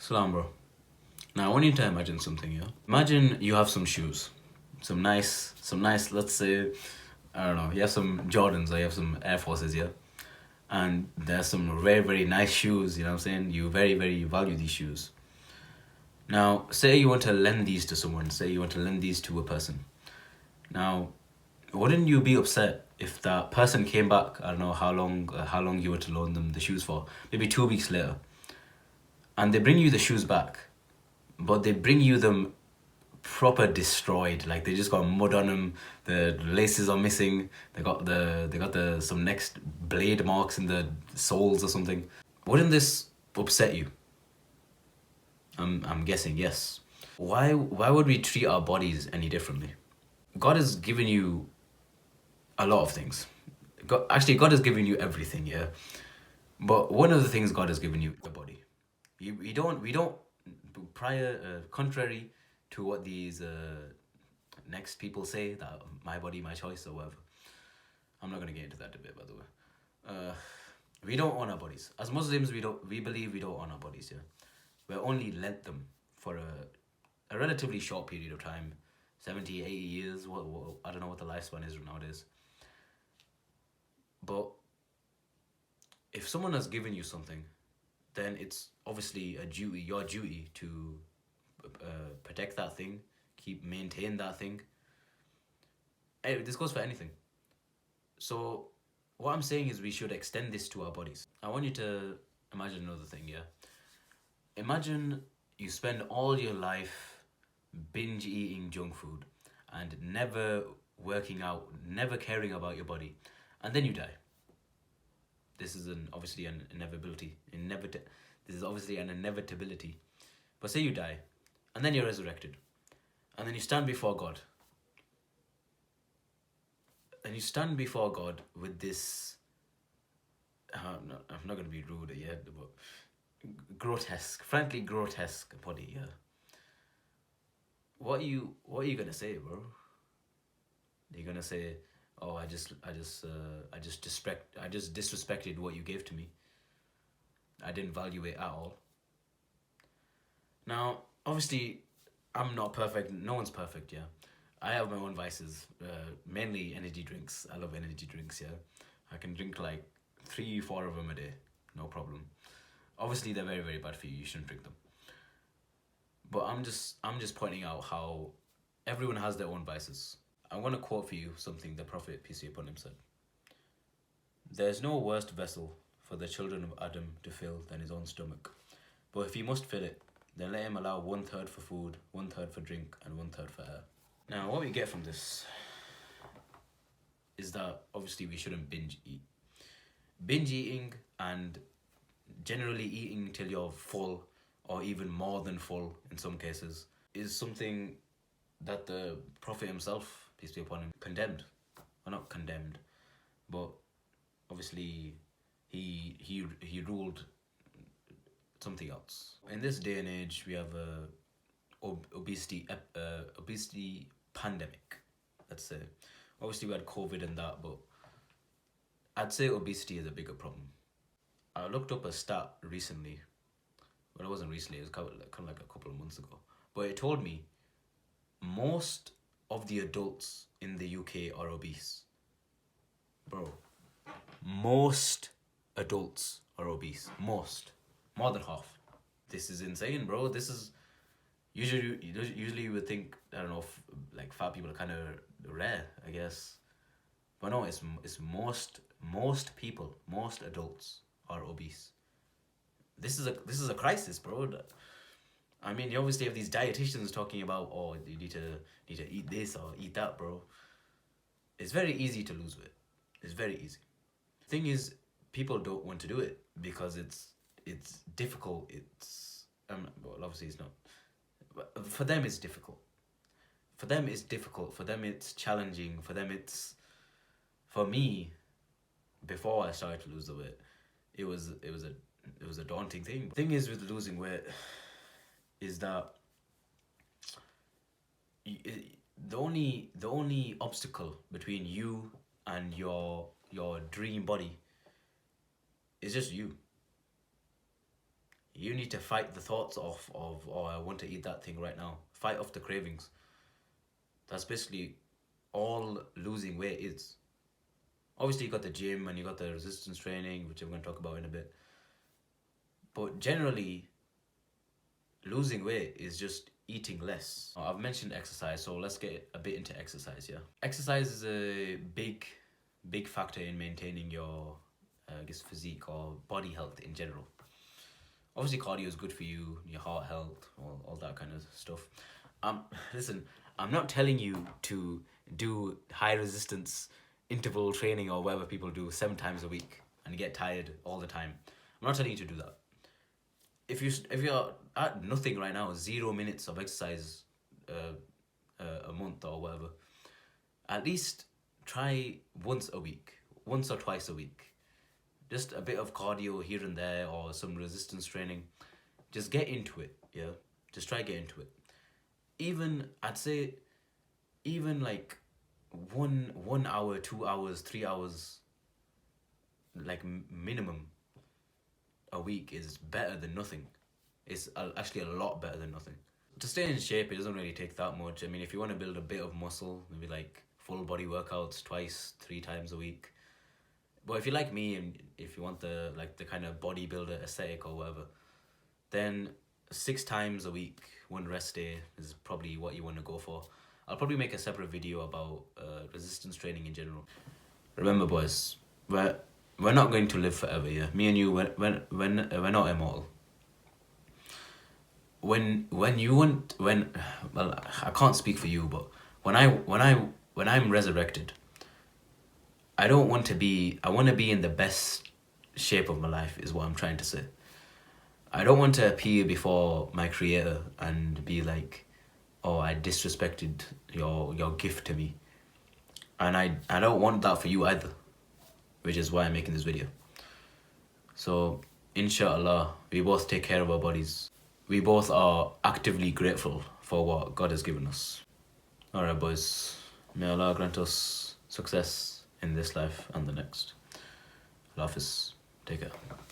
Salam, bro. Now, I want you to imagine something, yeah? Imagine you have some shoes. Some nice, let's say, I don't know, you have some Jordans or you have some Air Forces, yeah? And there's some very, very nice shoes, you know what I'm saying? You very, very value these shoes. Now, say you want to lend these to someone, say you want to lend these to a person. Now, wouldn't you be upset if that person came back, I don't know how long you were to loan them the shoes for, maybe 2 weeks later, and they bring you the shoes back, but they bring you them proper destroyed. Like they just got mud on them. The laces are missing. They got the some next blade marks in the soles or something. Wouldn't this upset you? I'm guessing yes. Why would we treat our bodies any differently? God has given you a lot of things. God has given you everything, yeah. But one of the things God has given you is the body. We don't prior contrary to what these next people say that my body my choice or whatever. I'm not gonna get into that debate, by the way. We don't own our bodies as Muslims. We believe we don't own our bodies, yeah. We're only lent them for a relatively short period of time, 70, 80 years. What I don't know what the lifespan is nowadays. But if someone has given you something, then it's obviously your duty to protect that thing, maintain that thing. Anyway, this goes for anything. So what I'm saying is we should extend this to our bodies. I want you to imagine another thing, yeah? Imagine you spend all your life binge eating junk food and never working out, never caring about your body, and then you die. This is obviously an inevitability. This is obviously an inevitability. But say you die, and then you're resurrected, and then you stand before God, and you stand before God with this. I'm not gonna be rude yet, but frankly grotesque body. Yeah. What are you gonna say, bro? Are you gonna say, "Oh, I just disrespected what you gave to me. I didn't value it at all." Now, obviously, I'm not perfect. No one's perfect. Yeah, I have my own vices. Mainly energy drinks. I love energy drinks. Yeah, I can drink like 3, 4 of them a day, no problem. Obviously, they're very, very bad for you. You shouldn't drink them. But I'm just pointing out how everyone has their own vices. I'm gonna quote for you something the Prophet peace be upon him said. There is no worse vessel for the children of Adam to fill than his own stomach. But if he must fill it, then let him allow 1/3 for food, 1/3 for drink, and 1/3 for air. Now, what we get from this is that obviously we shouldn't binge eat. Binge eating and generally eating till you're full or even more than full in some cases is something that the Prophet himself, peace be upon him, condemned. Well, not condemned, but obviously he ruled something else. In this day and age, we have a obesity pandemic. Let's say, obviously we had COVID and that, but I'd say obesity is a bigger problem. I looked up a stat recently. Well, it wasn't recently. It was kind of like a couple of months ago. But it told me most of the adults in the UK are obese. Bro, most adults are obese. Most. More than half. This is insane, bro. This is usually you would think, I don't know, like fat people are kind of rare, I guess. But no, it's most people, most adults are obese. This is a crisis, bro. I mean, you obviously have these dietitians talking about, oh, you need to eat this or eat that, bro. It's very easy to lose weight. It's very easy. Thing is, people don't want to do it because it's difficult. Well, obviously it's not. But for them, it's difficult. For them, it's difficult. For them, it's challenging. For me, before I started to lose the weight, it was a daunting thing. Thing is with losing weight is that the only obstacle between you and your dream body is just you. you need to fight the thoughts off of, oh, I want to eat that thing right now. Fight off the cravings. That's basically all losing weight is. Obviously, you got the gym and you got the resistance training, which I'm going to talk about in a bit. But generally, losing weight is just eating less. I've mentioned exercise, so let's get a bit into exercise, yeah? Exercise is a big factor in maintaining your, physique or body health in general. Obviously, cardio is good for you, your heart health, all that kind of stuff. Listen, I'm not telling you to do high resistance interval training or whatever people do 7 times a week and get tired all the time. I'm not telling you to do that. If you're at nothing right now, 0 minutes of exercise a month or whatever, at least try once a week, once or twice a week. Just a bit of cardio here and there or some resistance training. Just get into it, yeah? Just try get into it. I'd say, even like 1 hour, 2 hours, 3 hours, like minimum a week is better than nothing. It's actually a lot better than nothing. To stay in shape, it doesn't really take that much. I mean, if you want to build a bit of muscle, maybe like full body workouts 2, 3 times a week. But if you're like me and if you want the kind of bodybuilder aesthetic or whatever, then 6 times a week, 1 rest day is probably what you want to go for. I'll probably make a separate video about resistance training in general. Remember, boys, we're not going to live forever. Yeah, me and you, we're not immortal. When I can't speak for you, but when I'm resurrected, I want to be in the best shape of my life, is what I'm trying to say. I don't want to appear before my creator and be like, oh, I disrespected your gift to me. And I don't want that for you either, which is why I'm making this video. So, inshallah, we both take care of our bodies. We both are actively grateful for what God has given us. Alright, boys. May Allah grant us success in this life and the next. Allah Hafiz. Take care.